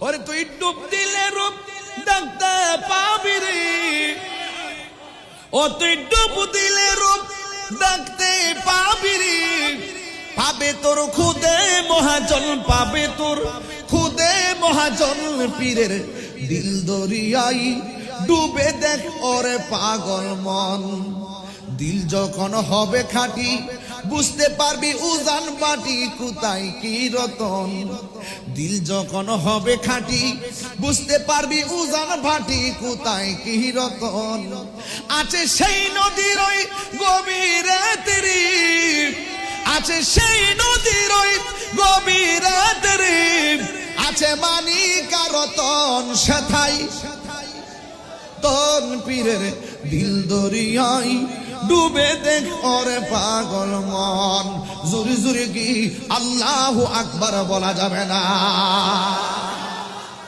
ওরে তুই ডুব দিলে রূপ দেখতে পাবি রে, ও তুই ডুব দিলে রূপ দেখতে পাবি রে। পাবে তোর খুদে মহাজন, পাবে তোর খুদে মহাজন পীরের দিল দরিয়াই ডুবে দেখ ওরে পাগল মন। দিল যখন হবে খাঁটি বুঝতে পারবি উজান বাটি কোথায় কি রতন। দিল যখন হবে খাঁটি বুঝতে পারবি উজান ভাটি কোথায় কি রতন। আছে সেই নদীর ওই গভীরে তেরি, আছে সেই নদীর ওই গভীরে তেরি, আছে মানিক আর রতন সেথাই তন পীরের দিল দরিয়াই ডুবে দেখ ওরে পাগল মন। জোরে জোরে কি আল্লাহু আকবার বলা যাবে না?